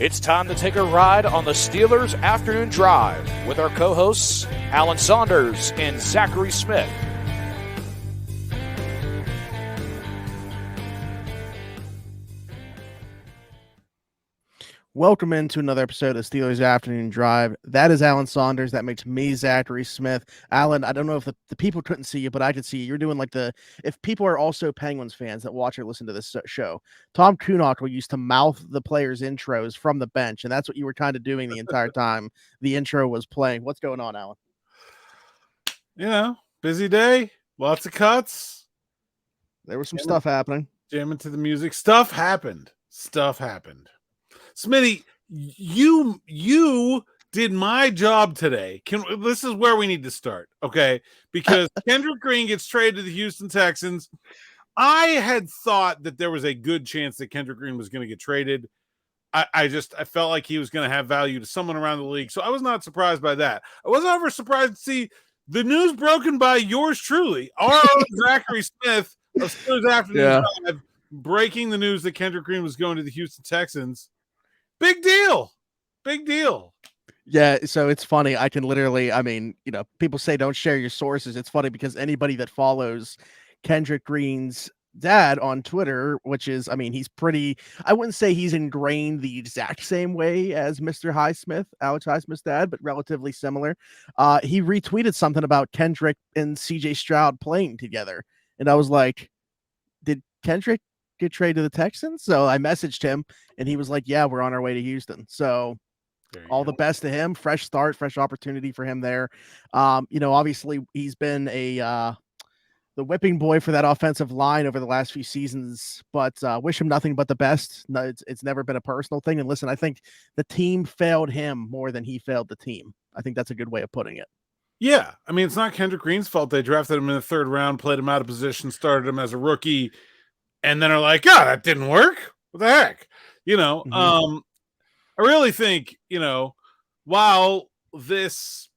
It's time to take a ride on the Steelers Afternoon Drive with our co-hosts, Alan Saunders and Zachary Smith. Welcome into another episode of Steelers Afternoon Drive. That is Alan Saunders. That makes me Zachary Smith. Alan, I don't know if the people couldn't see you, but I could see you. You're doing like if people are also Penguins fans that watch or listen to this show, Tom Kuhnackel used to mouth the players' intros from the bench, and that's what you were kind of doing the entire time the intro was playing. What's going on, Alan? You know, busy day, lots of cuts. There was some stuff happening. Jamming to the music. Stuff happened. Smitty, you did my job today. This is where we need to start, okay? Because Kendrick Green gets traded to the Houston Texans. I had thought that there was a good chance that Kendrick Green was going to get traded. I felt like he was going to have value to someone around the league, so I was not surprised by that. I wasn't ever surprised to see the news broken by yours truly, our own Zachary Smith of Steelers Afternoon Drive, breaking the news that Kendrick Green was going to the Houston Texans. Big deal. Yeah, so it's funny. I can literally, people say don't share your sources. It's funny because anybody that follows Kendrick Green's dad on Twitter, which is, he's pretty, I wouldn't say he's ingrained the exact same way as Mr. Highsmith, Alex Highsmith's dad, but relatively similar. He retweeted something about Kendrick and CJ Stroud playing together. And I was like, did Kendrick get traded to the Texans? So I messaged him and he was like, yeah, we're on our way to Houston. So all the best to him. Fresh start, fresh opportunity for him there. Obviously he's been the whipping boy for that offensive line over the last few seasons, but wish him nothing but the best. No, it's never been a personal thing. And listen, I think the team failed him more than he failed the team. I think that's a good way of putting it. Yeah. It's not Kendrick Green's fault. They drafted him in the third round, played him out of position, started him as a rookie, and then are like, oh, that didn't work. What the heck? I really think, while this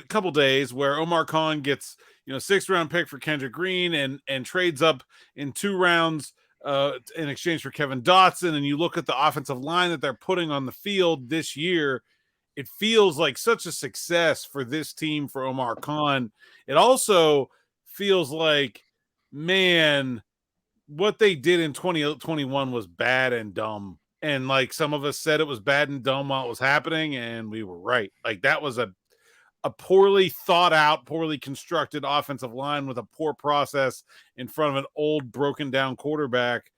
couple days where Omar Khan gets, 6th round pick for Kendrick Green and trades up in 2 rounds in exchange for Kevin Dotson, and you look at the offensive line that they're putting on the field this year, it feels like such a success for this team, for Omar Khan. It also feels like, man, what they did in 2021 was bad and dumb. And like some of us said it was bad and dumb while it was happening, and we were right. Like that was a poorly thought out, poorly constructed offensive line with a poor process in front of an old broken down quarterback.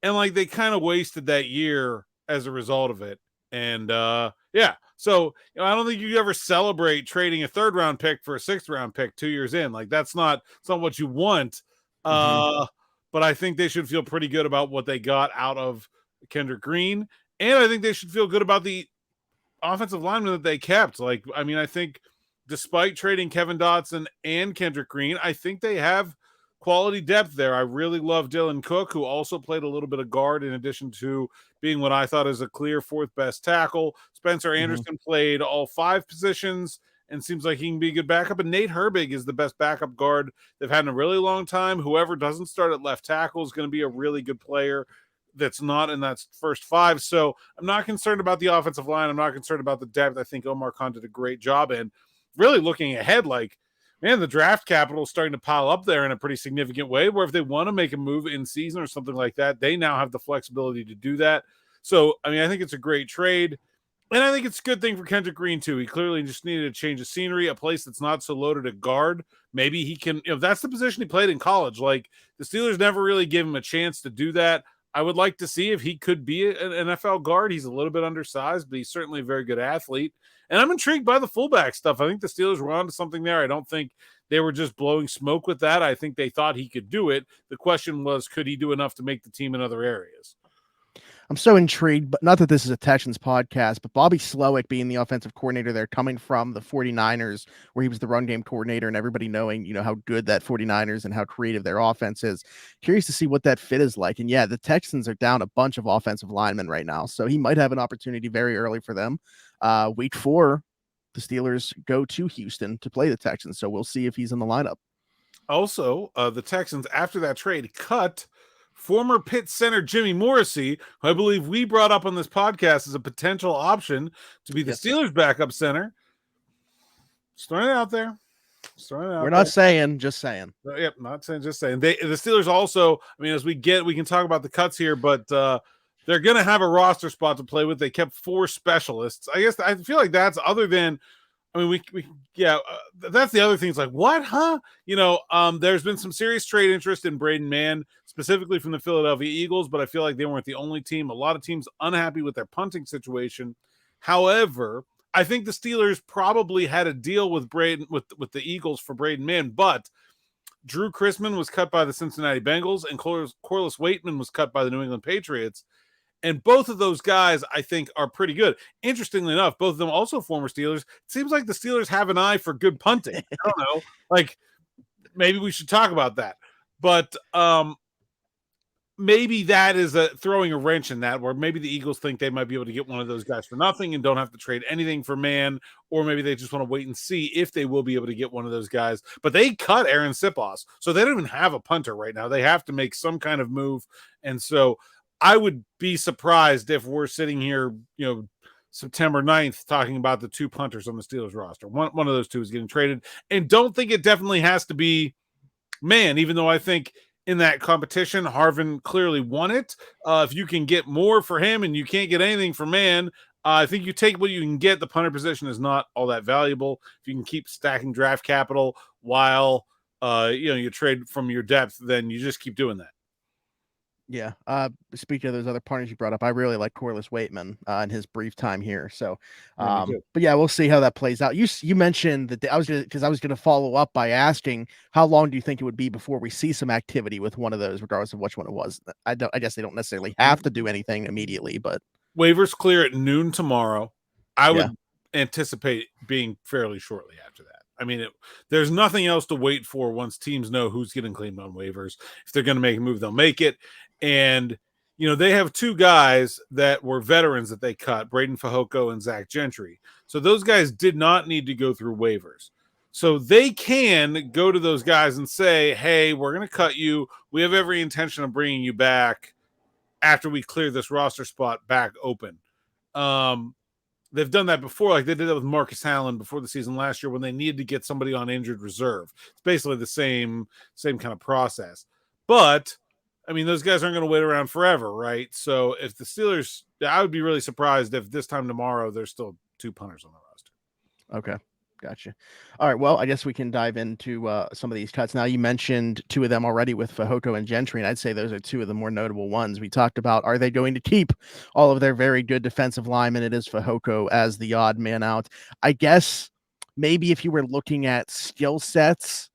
And like they kind of wasted that year as a result of it. And so I don't think you ever celebrate trading a 3rd round pick for a 6th round pick 2 years in. Like it's not what you want. But I think they should feel pretty good about what they got out of Kendrick Green. And I think they should feel good about the offensive lineman that they kept. I think despite trading Kevin Dotson and Kendrick Green, I think they have quality depth there. I really love Dylan Cook, who also played a little bit of guard in addition to being what I thought is a clear 4th best tackle. Spencer Anderson played all 5 positions and seems like he can be a good backup. And Nate Herbig is the best backup guard they've had in a really long time. Whoever doesn't start at left tackle is going to be a really good player that's not in that first 5. So I'm not concerned about the offensive line. I'm not concerned about the depth. I think Omar Khan did a great job. And really looking ahead, the draft capital is starting to pile up there in a pretty significant way, where if they want to make a move in season or something like that, they now have the flexibility to do that. So, I think it's a great trade. And I think it's a good thing for Kendrick Green, too. He clearly just needed a change of scenery, a place that's not so loaded at guard. Maybe he can, that's the position he played in college. Like, the Steelers never really gave him a chance to do that. I would like to see if he could be an NFL guard. He's a little bit undersized, but he's certainly a very good athlete. And I'm intrigued by the fullback stuff. I think the Steelers were onto something there. I don't think they were just blowing smoke with that. I think they thought he could do it. The question was, could he do enough to make the team in other areas? I'm so intrigued, but not that this is a Texans podcast, but Bobby Slowik being the offensive coordinator there, coming from the 49ers, where he was the run game coordinator, and everybody knowing, how good that 49ers and how creative their offense is. Curious to see what that fit is like. And yeah, the Texans are down a bunch of offensive linemen right now, so he might have an opportunity very early for them. Week 4, the Steelers go to Houston to play the Texans, so we'll see if he's in the lineup. Also, the Texans, after that trade, cut former Pitt center Jimmy Morrissey, who I believe we brought up on this podcast as a potential option to be the Steelers' backup center. Just throwing it out there. We're not saying, just saying. Yep, not saying, just saying. The Steelers also, I mean, we can talk about the cuts here, but they're going to have a roster spot to play with. They kept 4 specialists. I guess I feel like that's other than, I mean, that's the other thing. It's like, what, huh? There's been some serious trade interest in Braden Mann, specifically from the Philadelphia Eagles, but I feel like they weren't the only team. A lot of teams unhappy with their punting situation. However, I think the Steelers probably had a deal with the Eagles for Braden Mann, but Drew Chrisman was cut by the Cincinnati Bengals and Corliss Weightman was cut by the New England Patriots. And both of those guys, I think, are pretty good. Interestingly enough, both of them also former Steelers. It seems like the Steelers have an eye for good punting. I don't know. Like, maybe we should talk about that. But maybe that is throwing a wrench in that, where maybe the Eagles think they might be able to get one of those guys for nothing and don't have to trade anything for Mann, or maybe they just want to wait and see if they will be able to get one of those guys. But they cut Aaron Sipos, so they don't even have a punter right now. They have to make some kind of move. And so I would be surprised if we're sitting here, September 9th talking about the 2 punters on the Steelers roster. One of those 2 is getting traded, and don't think it definitely has to be Mann, even though I think in that competition, Harvin clearly won it. If you can get more for him and you can't get anything for Mann, I think you take what you can get. The punter position is not all that valuable. If you can keep stacking draft capital while you trade from your depth, then you just keep doing that. Yeah. Speaking of those other partners you brought up, I really like Corliss Weightman in his brief time here. So, but yeah, we'll see how that plays out. You mentioned that I was going to follow up by asking how long do you think it would be before we see some activity with one of those, regardless of which one it was. I guess they don't necessarily have to do anything immediately, but waivers clear at noon tomorrow. I would anticipate being fairly shortly after that. I mean, there's nothing else to wait for once teams know who's getting claimed on waivers. If they're going to make a move, they'll make it. And, they have 2 guys that were veterans that they cut, Braden Fehoko and Zach Gentry. So those guys did not need to go through waivers. So they can go to those guys and say, hey, we're going to cut you. We have every intention of bringing you back after we clear this roster spot back open. They've done that before. Like they did that with Marcus Allen before the season last year when they needed to get somebody on injured reserve. It's basically the same kind of process. But I mean, those guys aren't going to wait around forever, right? So if the Steelers, I would be really surprised if this time tomorrow there's still 2 punters on the roster. Okay. Gotcha. All right. Well, I guess we can dive into some of these cuts. Now, you mentioned 2 of them already with Fehoko and Gentry, and I'd say those are 2 of the more notable ones. We talked about, are they going to keep all of their very good defensive linemen? It is Fehoko as the odd man out. I guess maybe if you were looking at skill sets,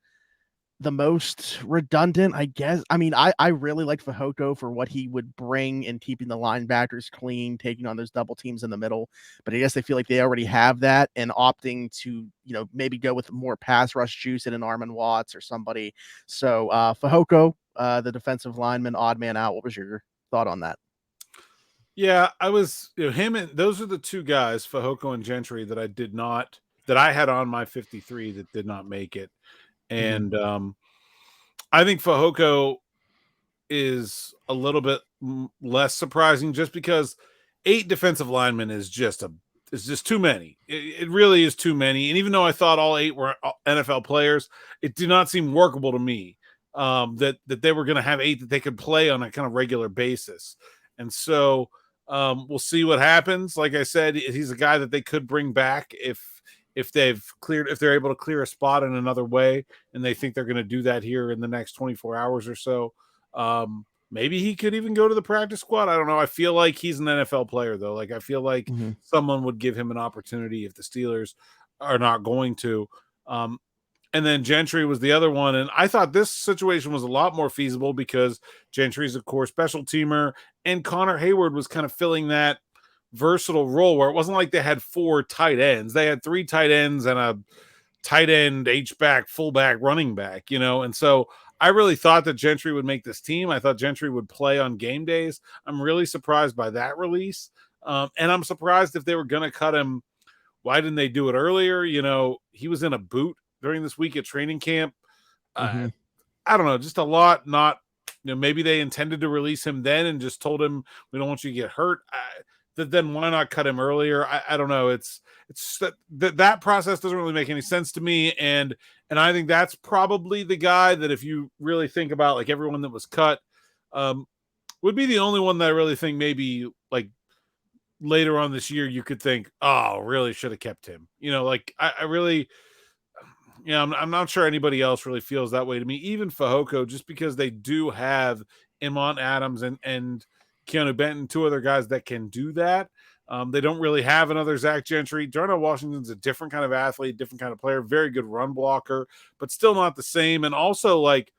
the most redundant, I guess. I mean, I really like Fehoko for what he would bring in keeping the linebackers clean, taking on those double teams in the middle. But I guess they feel like they already have that and opting to, maybe go with more pass rush juice in an Armon Watts or somebody. So Fehoko, the defensive lineman, odd man out. What was your thought on that? Yeah, I was him, and those are the 2 guys, Fehoko and Gentry, that I had on my 53 that did not make it. And I think Fehoko is a little bit less surprising just because 8 defensive linemen is just too many. It really is too many. And even though I thought all 8 were NFL players, it did not seem workable to me that they were going to have 8 that they could play on a kind of regular basis. And so we'll see what happens. Like I said, he's a guy that they could bring back if they're able to clear a spot in another way, and they think they're going to do that here in the next 24 hours or so. Maybe he could even go to the practice squad. I don't know. I feel like he's an NFL player though. Like I feel like someone would give him an opportunity if the Steelers are not going to. And then Gentry was the other one. And I thought this situation was a lot more feasible because Gentry's a core special teamer and Connor Hayward was kind of filling that versatile role where it wasn't like they had 4 tight ends. They had 3 tight ends and a tight end, H-back, fullback, running back, and so I really thought that Gentry would make this team. I thought Gentry would play on game days. I'm really surprised by that release. And I'm surprised if they were going to cut him. Why didn't they do it earlier? He was in a boot during this week at training camp. I don't know, just a lot not maybe they intended to release him then and just told him, we don't want you to get hurt. Then why not cut him earlier? I don't know. It's that process doesn't really make any sense to me. And I think that's probably the guy that, if you really think about like everyone that was cut, would be the only one that I really think maybe like later on this year you could think, oh, really should have kept him. Like I really, I'm not sure anybody else really feels that way to me. Even Fehoko, just because they do have Iman Adams and Keanu Benton, two other guys that can do that. They don't really have another Zach Gentry. Darnell Washington's a different kind of athlete, different kind of player, very good run blocker, but still not the same. And also, like,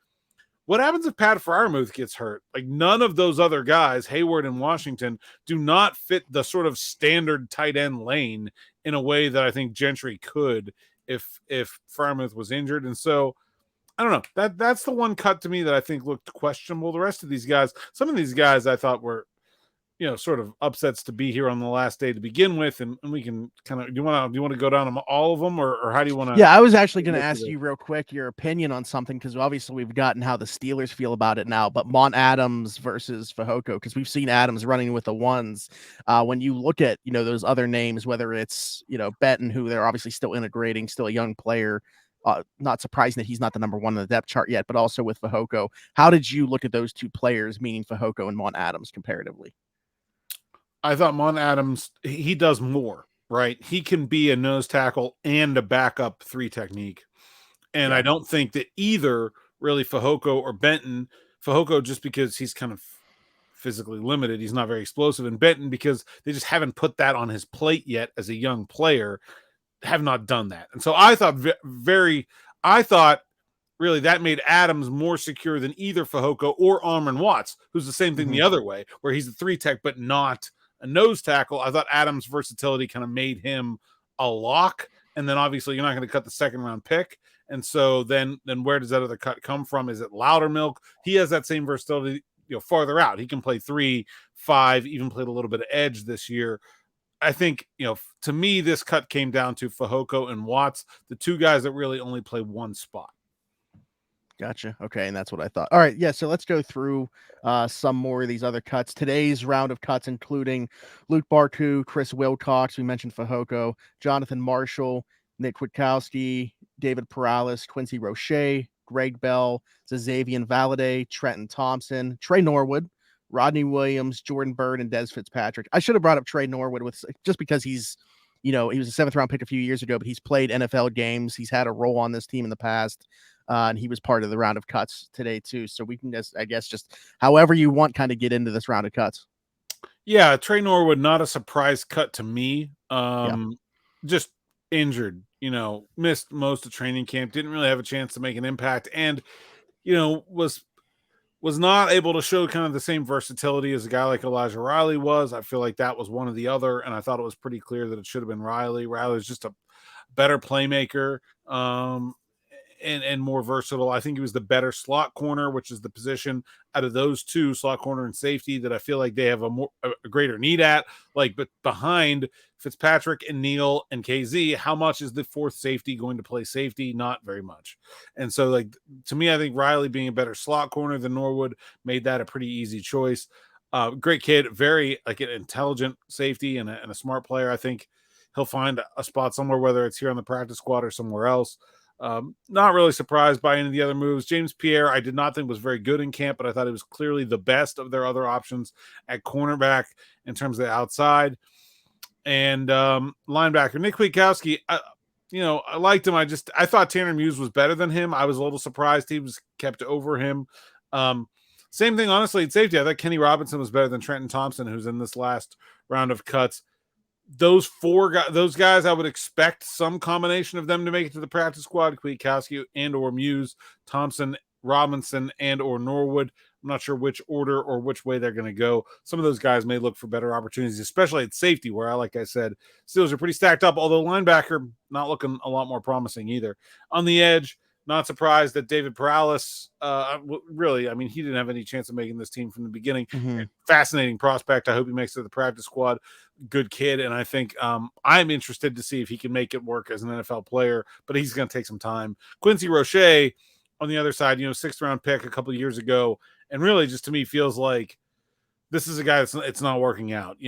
what happens if Pat Freiermuth gets hurt? Like, none of those other guys, Hayward and Washington, do not fit the sort of standard tight end lane in a way that I think Gentry could if Freiermuth was injured. And so, I don't know. That's the one cut to me that I think looked questionable. The rest of these guys, some of these guys I thought were, sort of upsets to be here on the last day to begin with, and we can kind of do you want to go down all of them, or how do you want to? Yeah, I was actually going to ask you real quick your opinion on something, because obviously we've gotten how the Steelers feel about it now, but Mont Adams versus Fehoko, because we've seen Adams running with the ones. When you look at those other names, whether it's Benton, who they're obviously still integrating, still a young player. Not surprising that he's not the number one on the depth chart yet, but also with Fehoko. How did you look at those two players, meaning Fehoko and Mont Adams, comparatively? I thought Mont Adams, he does more, right? He can be a nose tackle and a backup 3 technique. And yeah. I don't think that either really Fehoko or Benton, Fehoko just because he's kind of physically limited, he's not very explosive, and Benton because they just haven't put that on his plate yet as a young player, have not done that. And so I thought really that made Adams more secure than either Fehoko or Amon Watts, who's the same thing the other way, where he's a 3 tech but not a nose tackle. I thought Adams' versatility kind of made him a lock. And then obviously you're not going to cut the 2nd round pick. And so then where does that other cut come from? Is it Loudermilk? He has that same versatility, farther out. He can play 3, 5, even played a little bit of edge this year. I think, to me, this cut came down to Fehoko and Watts, the 2 guys that really only play one spot. Gotcha. Okay, and that's what I thought. All right, yeah, so let's go through some more of these other cuts. Today's round of cuts, including Luke Barku, Chris Wilcox, we mentioned Fehoko, Jonathan Marshall, Nick Kwiatkowski, David Perales, Quincy Roche, Greg Bell, Xavier Valade, Trenton Thompson, Trey Norwood, Rodney Williams, Jordan Byrd, and Des Fitzpatrick. I should have brought up Trey Norwood just because he's, he was a 7th round pick a few years ago, but he's played NFL games. He's had a role on this team in the past. And he was part of the round of cuts today too. So we can just however you want, kind of get into this round of cuts. Yeah. Trey Norwood, not a surprise cut to me. Just injured, missed most of training camp, didn't really have a chance to make an impact. And, was not able to show kind of the same versatility as a guy like Elijah Riley was. I feel like that was one or the other. And I thought it was pretty clear that it should have been Riley. Riley was just a better playmaker. And more versatile. I think he was the better slot corner, which is the position out of those 2, slot corner and safety, that I feel like they have a greater need at. But behind Fitzpatrick and Neal and KZ, how much is the 4th safety going to play safety? Not very much. And so, to me, I think Riley being a better slot corner than Norwood made that a pretty easy choice. Great kid, very an intelligent safety and a smart player. I think he'll find a spot somewhere, whether it's here on the practice squad or somewhere else. Not really surprised by any of the other moves. James Pierre, I did not think was very good in camp, but I thought he was clearly the best of their other options at cornerback in terms of the outside. And linebacker Nick Kwiatkowski, I liked him. I thought Tanner Muse was better than him. I was a little surprised he was kept over him. Same thing, honestly, at safety. I thought Kenny Robinson was better than Trenton Thompson, who's in this last round of cuts. Those 4 guys, those guys, I would expect some combination of them to make it to the practice squad. Kwiatkowski and or Muse, Thompson, Robinson, and or Norwood. I'm not sure which order or which way they're going to go. Some of those guys may look for better opportunities, especially at safety, where like I said, Steelers are pretty stacked up, although linebacker not looking a lot more promising either. On the edge, not surprised that David Perales, really, he didn't have any chance of making this team from the beginning. Fascinating prospect. I hope he makes it to the practice squad. Good kid. And I think I'm interested to see if he can make it work as an NFL player, but he's going to take some time. Quincy Roche on the other side, 6th round pick a couple of years ago, and really just to me feels like this is a guy it's not working out.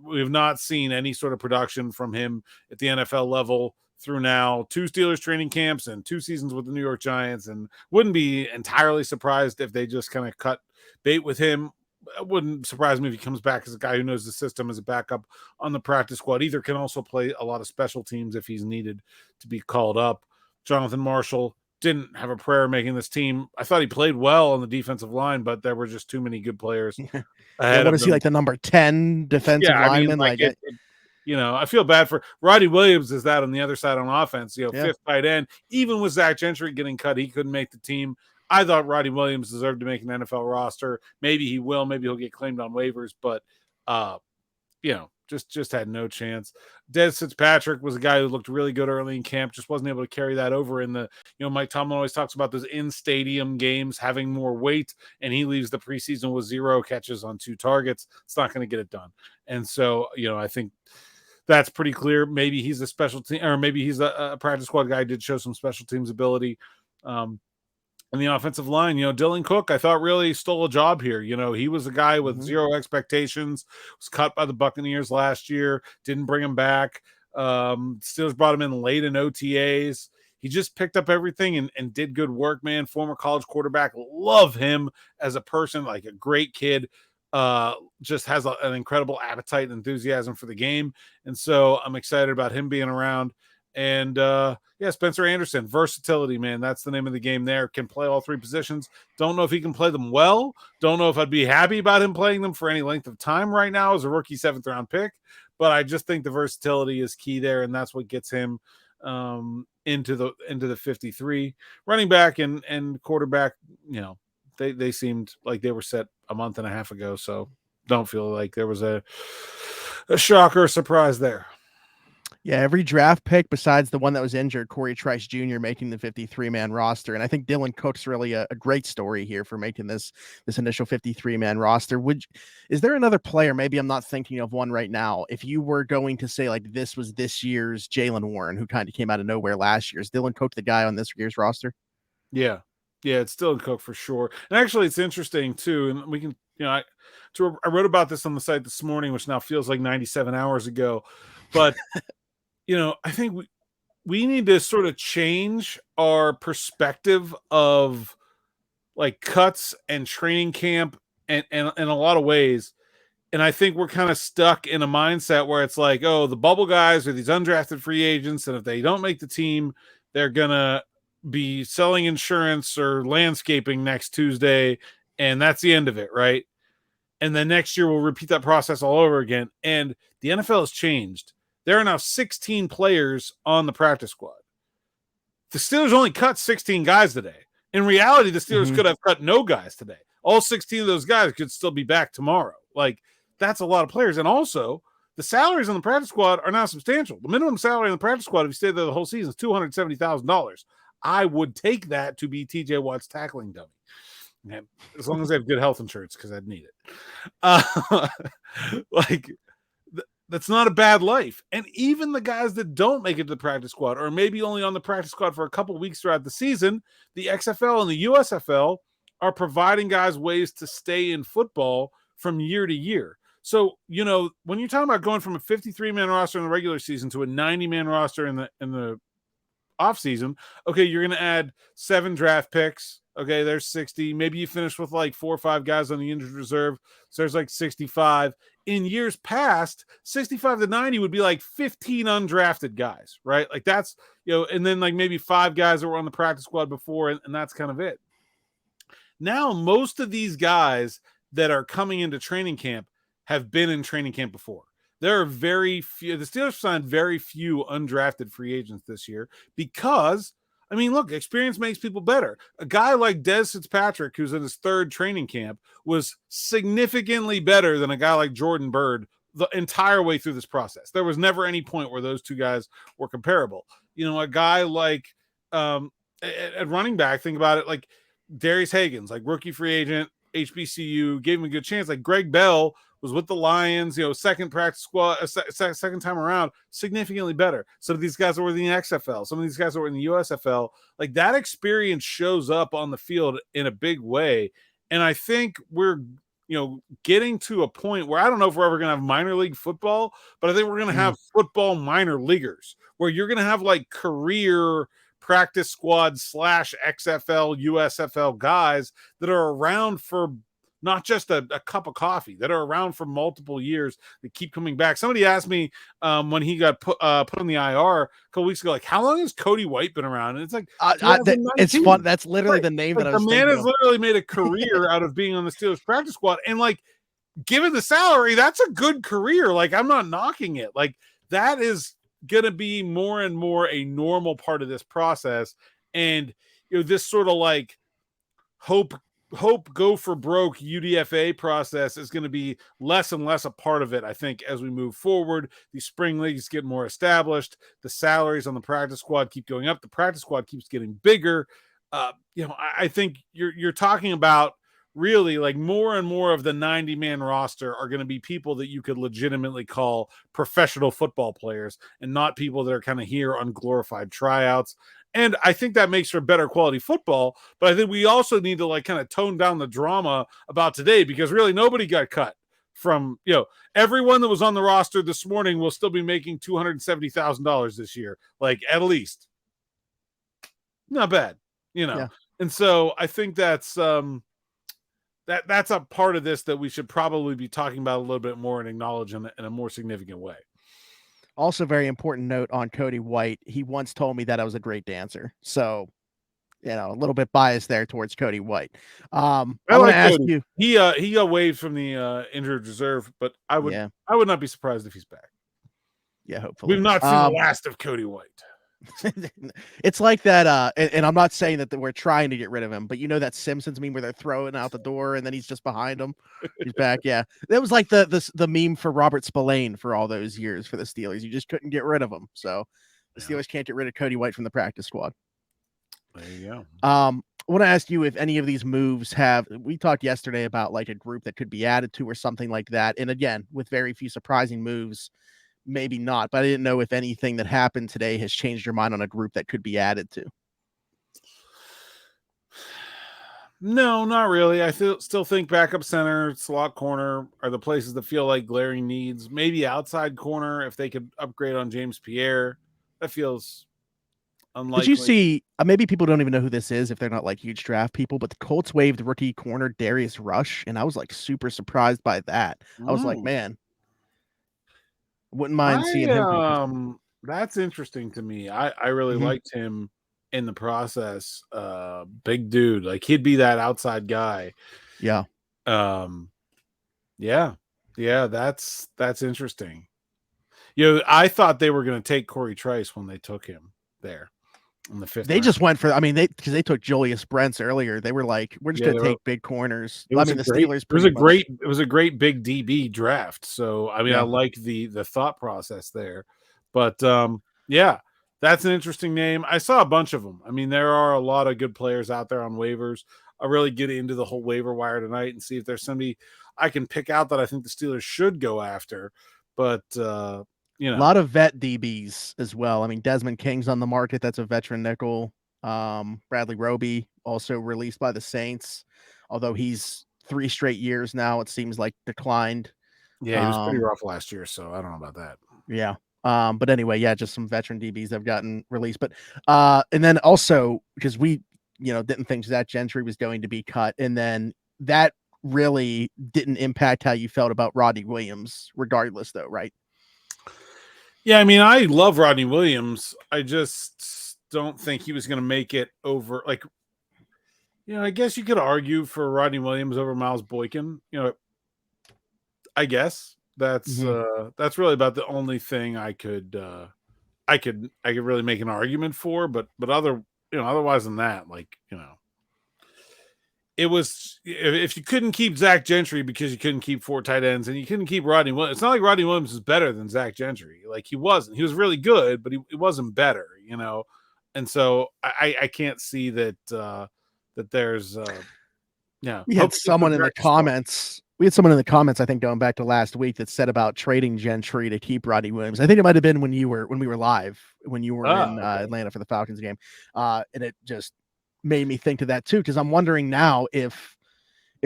We've not seen any sort of production from him at the NFL level through now 2 Steelers training camps and 2 seasons with the New York Giants, and wouldn't be entirely surprised if they just kind of cut bait with him. It wouldn't surprise me if he comes back as a guy who knows the system as a backup on the practice squad. Either can also play a lot of special teams if he's needed to be called up. Jonathan Marshall didn't have a prayer making this team. I thought he played well on the defensive line, but there were just too many good players. What is he, like the number 10 defensive lineman? I feel bad for Roddy Williams is that on the other side on offense, fifth tight end. Even with Zach Gentry getting cut, he couldn't make the team. I thought Roddy Williams deserved to make an NFL roster. Maybe he will. Maybe he'll get claimed on waivers, but just had no chance. Des Fitzpatrick was a guy who looked really good early in camp, just wasn't able to carry that over in the, Mike Tomlin always talks about those in-stadium games having more weight, and he leaves the preseason with 0 catches on 2 targets. It's not going to get it done. And so, I think that's pretty clear. Maybe he's a special team, or maybe he's a practice squad guy, did show some special teams ability. And the offensive line, Dylan Cook, I thought really stole a job here. He was a guy with 0 expectations, was cut by the Buccaneers last year, didn't bring him back. Steelers brought him in late in OTAs. He just picked up everything and did good work, man. Former college quarterback. Love him as a person, like a great kid. Just has an incredible appetite and enthusiasm for the game. And so I'm excited about him being around. And Spencer Anderson, versatility, man. That's the name of the game there. Can play all 3 positions. Don't know if he can play them well. Don't know if I'd be happy about him playing them for any length of time right now as a rookie 7th round pick. But I just think the versatility is key there, and that's what gets him into the 53. Running back and quarterback, they seemed like they were set a month and a half ago. So don't feel like there was a shocker or surprise there. Yeah, every draft pick besides the one that was injured, Corey Trice Jr. making the 53-man roster. And I think Dylan Cook's really a great story here for making this initial 53-man roster. Is there another player, maybe I'm not thinking of one right now, if you were going to say like this was this year's Jaylen Warren, who kind of came out of nowhere last year? Is Dylan Cook the guy on this year's roster? Yeah, it's Dylan Cook for sure. And actually it's interesting too, and we can, I wrote about this on the site this morning, which now feels like 97 hours ago, but I think we need to sort of change our perspective of like cuts and training camp and in a lot of ways. And I think we're kind of stuck in a mindset where it's like, oh, the bubble guys are these undrafted free agents, and if they don't make the team, they're going to be selling insurance or landscaping next Tuesday, and that's the end of it, right? And then next year we'll repeat that process all over again. And the NFL has changed. There are now 16 players on the practice squad. The Steelers only cut 16 guys today. In reality, the Steelers could have cut no guys today. All 16 of those guys could still be back tomorrow. Like, that's a lot of players. And also, the salaries on the practice squad are now substantial. The minimum salary on the practice squad, if you stay there the whole season, is $270,000. I would take that to be TJ Watt's tackling dummy. And as long as they have good health insurance, because I'd need it. That's not a bad life. And even the guys that don't make it to the practice squad, or maybe only on the practice squad for a couple weeks throughout the season, the XFL and the USFL are providing guys ways to stay in football from year to year. So, when you're talking about going from a 53-man roster in the regular season to a 90-man roster in the off season, okay, you're going to add 7 draft picks. Okay, there's 60. Maybe you finish with like 4 or 5 guys on the injured reserve. So there's like 65. In years past, 65 to 90 would be like 15 undrafted guys, right? Like that's, and then like maybe 5 guys that were on the practice squad before, and that's kind of it. Now, most of these guys that are coming into training camp have been in training camp before. There are very few. The Steelers signed very few undrafted free agents this year because, look, experience makes people better. A guy like Des Fitzpatrick, who's in his 3rd training camp, was significantly better than a guy like Jordan Byrd the entire way through this process. There was never any point where those 2 guys were comparable. A guy like at running back, think about it, like Darius Hagans, like rookie free agent, HBCU, gave him a good chance. Like Greg Bell was with the Lions, second practice squad, second time around, significantly better. Some of these guys were in the XFL. Some of these guys were in the USFL. Like that experience shows up on the field in a big way. And I think we're, getting to a point where I don't know if we're ever going to have minor league football, but I think we're going to have football minor leaguers where you're going to have like career practice squad / XFL, USFL guys that are around for not just a cup of coffee, that are around for multiple years, that keep coming back. Somebody asked me when he got put on the IR a couple weeks ago, like, how long has Cody White been around? And it's like, it's fun. That's literally the name that I was thinking. The man has literally made a career out of being on the Steelers practice squad. And like, given the salary, that's a good career. Like, I'm not knocking it. Like, that is going to be more and more a normal part of this process. And, this sort of like hope go for broke UDFA process is going to be less and less a part of it, I think, as we move forward. The spring leagues get more established. The salaries on the practice squad keep going up. The practice squad keeps getting bigger. I think you're talking about really like more and more of the 90-man roster are going to be people that you could legitimately call professional football players and not people that are kind of here on glorified tryouts. And I think that makes for better quality football, but I think we also need to like kind of tone down the drama about today, because really nobody got cut from, everyone that was on the roster this morning will still be making $270,000 this year, like at least. Not bad, Yeah. And so I think that's that's a part of this that we should probably be talking about a little bit more and acknowledge in a more significant way. Also, very important note on Cody White. He once told me that I was a great dancer. So, a little bit biased there towards Cody White. I want to ask you. He got waived from the injured reserve, but I would not be surprised if he's back. Yeah, hopefully. We've not seen the last of Cody White. It's like that, and I'm not saying that we're trying to get rid of him, but that Simpsons meme where they're throwing out the door and then he's just behind him. He's back. Yeah, that was like the meme for Robert Spillane for all those years for the Steelers. You just couldn't get rid of him, so the Steelers can't get rid of Cody White from the practice squad. There you go. I want to ask you if any of these moves we talked yesterday about like a group that could be added to or something like that, and again with very few surprising moves. Maybe not, but I didn't know if anything that happened today has changed your mind on a group that could be added to. No, not really. I still think backup center, slot corner are the places that feel like glaring needs. Maybe outside corner, if they could upgrade on James Pierre, that feels unlikely. Did you see, maybe people don't even know who this is if they're not like huge draft people, but the Colts waived rookie corner Darius Rush, and I was like super surprised by that. I was like, man, wouldn't mind seeing him. That's interesting to me. I really liked him in the process. Big dude, like he'd be that outside guy. Yeah. Yeah. That's interesting. I thought they were going to take Corey Trice when they took him there in the 5th. They just went for, because they took Julius Brents earlier. They were like, we're just going to take big corners. The Steelers. It was a great big DB draft. So, I like the thought process there, but that's an interesting name. I saw a bunch of them. There are a lot of good players out there on waivers. I'll really get into the whole waiver wire tonight and see if there's somebody I can pick out that I think the Steelers should go after. But, a lot of vet DBs as well. Desmond King's on the market. That's a veteran nickel. Bradley Roby also released by the Saints, although he's 3 straight years now, it seems like declined. Yeah, he was pretty rough last year, so I don't know about that. Yeah. But anyway, just some veteran DBs have gotten released. But and then also because we, didn't think Zach Gentry was going to be cut, and then that really didn't impact how you felt about Rodney Williams, regardless, though, right? Yeah, I love Rodney Williams. I just don't think he was going to make it over. Like, I guess you could argue for Rodney Williams over Miles Boykin. I guess that's really about the only thing I could really make an argument for. But otherwise than that, it was, if you couldn't keep Zach Gentry because you couldn't keep 4 tight ends and you couldn't keep Rodney Williams. It's not like Rodney Williams is better than Zach Gentry. Like he wasn't. He was really good, but he wasn't better, And so I can't see that that there's We had someone in the comments. We had someone in the comments, I think, going back to last week that said about trading Gentry to keep Rodney Williams. I think it might have been when we were live, when you were in Atlanta for the Falcons game, and it just made me think of that too, because I'm wondering now if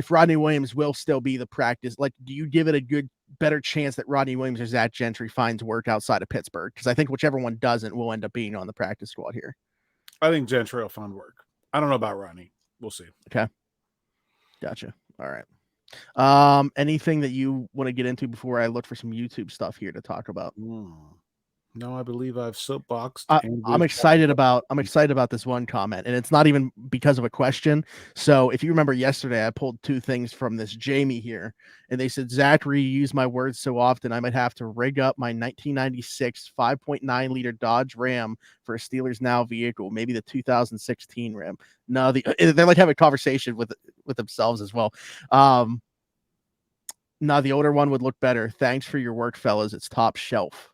if Rodney Williams will still be the practice. Like, do you give it a better chance that Rodney Williams or Zach Gentry finds work outside of Pittsburgh? Because I think whichever one doesn't will end up being on the practice squad here. I think Gentry will find work. I don't know about Rodney. We'll see. Okay. Gotcha. All right. Anything that you want to get into before I look for some YouTube stuff here to talk about? No, I believe I've soapboxed. I'm excited about this one comment, and it's not even because of a question. So if you remember yesterday, I pulled two things from this Jamie here, and they said, Zachary, you use my words so often, I might have to rig up my 1996 5.9 liter Dodge Ram for a Steelers Now vehicle, maybe the 2016 Ram. No, they're like having a conversation with themselves as well. No, the older one would look better. Thanks for your work, fellas. It's top shelf.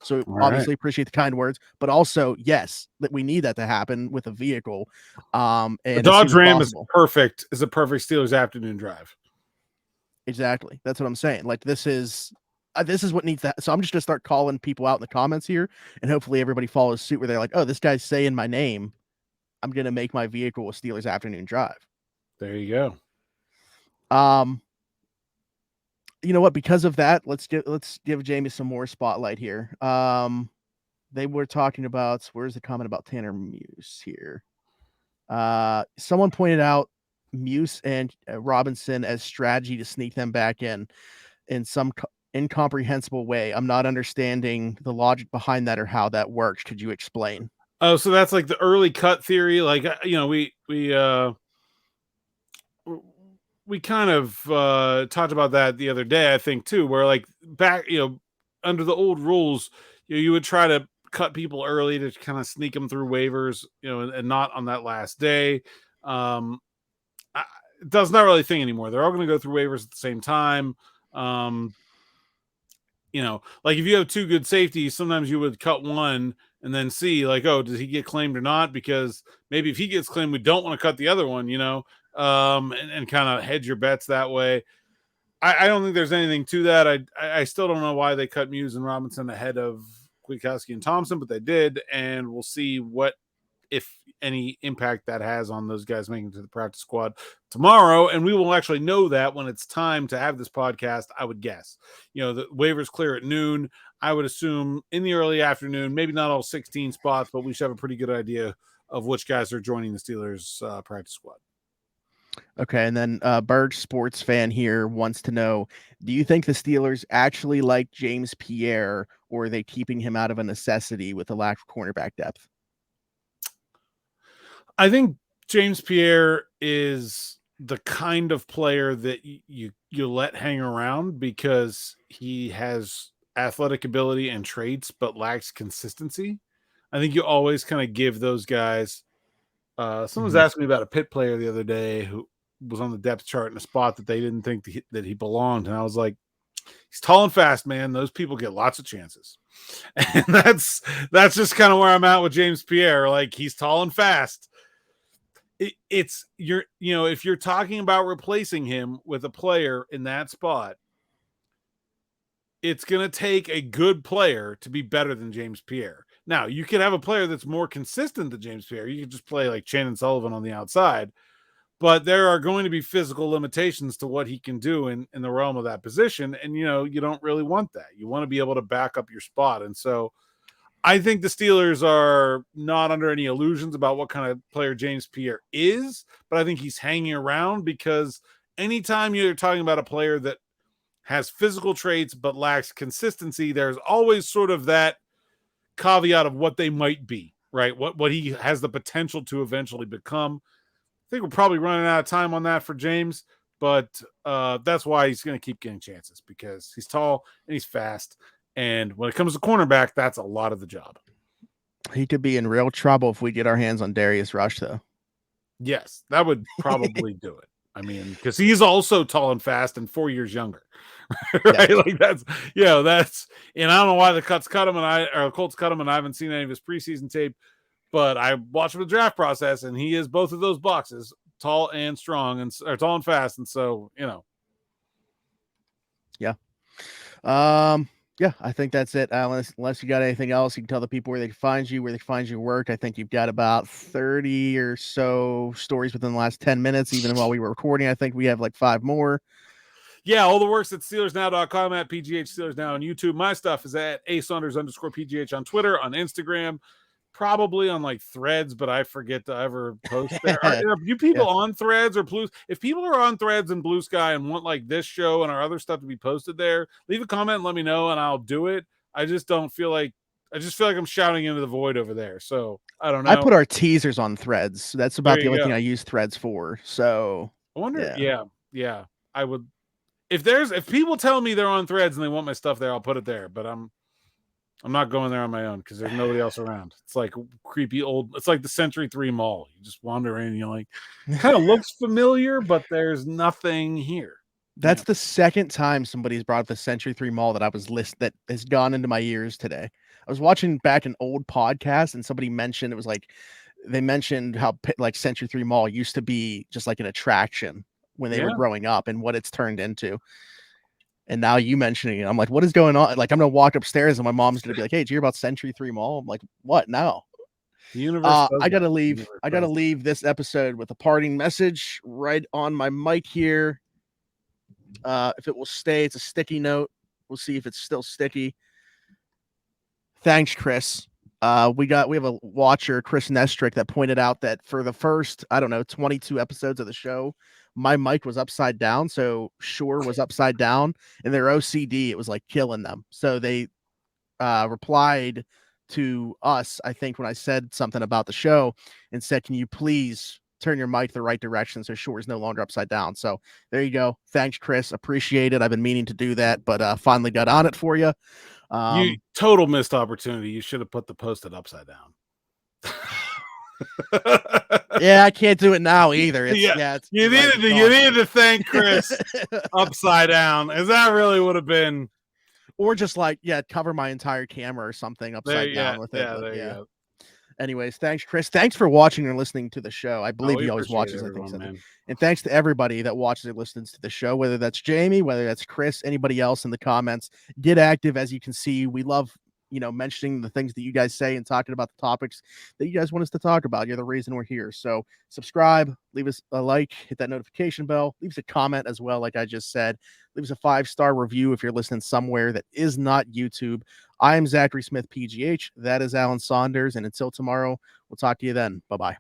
So obviously appreciate the kind words, but also, yes, that we need that to happen with a vehicle. And the Dodge Ram is a perfect Steelers afternoon drive. Exactly. That's what I'm saying. Like, this is what needs that. So I'm just going to start calling people out in the comments here, and hopefully everybody follows suit where they're like, oh, this guy's saying my name. I'm going to make my vehicle a Steelers afternoon drive. There you go. You know what? Because of that, let's give Jamie some more spotlight here. They were talking about, where's the comment about Tanner Muse here? Someone pointed out Muse and Robinson as strategy to sneak them back in some incomprehensible way. I'm not understanding the logic behind that or how that works. Could you explain? Oh, so that's like the early cut theory. Like, we kind of talked about that the other day, I think, too, where like back, under the old rules, you would try to cut people early to kind of sneak them through waivers, and not on that last day. That's not really a thing anymore. They're all going to go through waivers at the same time. Like if you have two good safeties, sometimes you would cut one and then see like, oh, does he get claimed or not? Because maybe if he gets claimed, we don't want to cut the other one, and kind of hedge your bets that way. I don't think there's anything to that. I still don't know why they cut Muse and Robinson ahead of Kwiatkowski and Thompson, but they did, and we'll see what, if any, impact that has on those guys making it to the practice squad tomorrow. And we will actually know that when it's time to have this podcast, I would guess. The waivers clear at noon. I would assume in the early afternoon, maybe not all 16 spots, but we should have a pretty good idea of which guys are joining the Steelers practice squad. Okay, and then Berg sports fan here wants to know, do you think the Steelers actually like James Pierre, or are they keeping him out of a necessity with the lack of cornerback depth? I think James Pierre is the kind of player that you let hang around because he has athletic ability and traits but lacks consistency. I think you always kind of give those guys. Someone was asking me about a Pitt player the other day who was on the depth chart in a spot that they didn't think that he belonged. And I was like, he's tall and fast, man. Those people get lots of chances. And that's just kind of where I'm at with James Pierre. Like, he's tall and fast. If you're talking about replacing him with a player in that spot, it's going to take a good player to be better than James Pierre. Now, you could have a player that's more consistent than James Pierre. You could just play like Shannon Sullivan on the outside, but there are going to be physical limitations to what he can do in the realm of that position. And, you don't really want that. You want to be able to back up your spot. And so I think the Steelers are not under any illusions about what kind of player James Pierre is, but I think he's hanging around because anytime you're talking about a player that has physical traits but lacks consistency, there's always sort of that caveat of what they might be, right? What he has the potential to eventually become. I think we're probably running out of time on that for James, but that's why he's going to keep getting chances, because he's tall and he's fast. And when it comes to cornerback, that's a lot of the job. He could be in real trouble if we get our hands on Darius Rush, though. Yes, that would probably do it. I mean, because he's also tall and fast and 4 years younger, right? Yeah. Like that's, and I don't know why the Colts cut him and I haven't seen any of his preseason tape, but I watched the draft process and he is both of those boxes, tall and strong or tall and fast. And so, Yeah. Yeah, I think that's it. Unless you got anything else, you can tell the people where they can find you, where they can find your work. I think you've got about 30 or so stories within the last 10 minutes. Even while we were recording, I think we have like 5 more. Yeah, all the work's at SteelersNow.com, at PGH Steelers Now on YouTube. My stuff is at @Saunders_PGH on Twitter, on Instagram, probably on like Threads, but I forget to ever post there. Are you people on Threads or Blue? If people are on Threads and Blue Sky and want like this show and our other stuff to be posted there, leave a comment and let me know and I'll do it. I just feel like I'm shouting into the void over there. So I don't know. I put our teasers on Threads. That's about the only thing I use Threads for. So I wonder. Yeah. I would. If people tell me they're on Threads and they want my stuff there, I'll put it there. But I'm not going there on my own because there's nobody else around. It's like creepy old. It's like the Century 3 Mall. You just wander in and you're like, kind of looks familiar, but there's nothing here. That's the second time somebody's brought up the Century 3 Mall that that has gone into my ears today. I was watching back an old podcast and somebody mentioned they mentioned how like Century 3 Mall used to be just like an attraction when they were growing up and what it's turned into. And now you mentioning it, I'm like, what is going on? Like, I'm gonna walk upstairs and my mom's gonna be like, hey, did you hear about Century 3 Mall? I'm like, what now? The universe. I gotta leave. I gotta leave this episode with a parting message right on my mic here. If it will stay, it's a sticky note. We'll see if it's still sticky. Thanks, Chris. We have a watcher, Chris Nestrick, that pointed out that for the first, 22 episodes of the show, my mic was upside down. So Shore was upside down, and their OCD, it was like killing them. So they replied to us, I think, when I said something about the show and said, can you please turn your mic the right direction so Shore is no longer upside down? So there you go. Thanks, Chris. Appreciate it. I've been meaning to do that, but finally got on it for you. You total missed opportunity. You should have put the post-it upside down. Yeah, I can't do it now either. You needed to thank Chris upside down, as that really would have been. Or just cover my entire camera or something upside down with it. There you go. Anyways, thanks, Chris. Thanks for watching and listening to the show. I believe he always watches. And thanks to everybody that watches and listens to the show, whether that's Jamie, whether that's Chris, anybody else in the comments. Get active. As you can see, we love mentioning the things that you guys say and talking about the topics that you guys want us to talk about. You're the reason we're here. So subscribe, leave us a like, hit that notification bell, leave us a comment as well. Like I just said, leave us a 5-star review if you're listening somewhere that is not YouTube. I am Zachary Smith, PGH. That is Alan Saunders. And until tomorrow, we'll talk to you then. Bye-bye.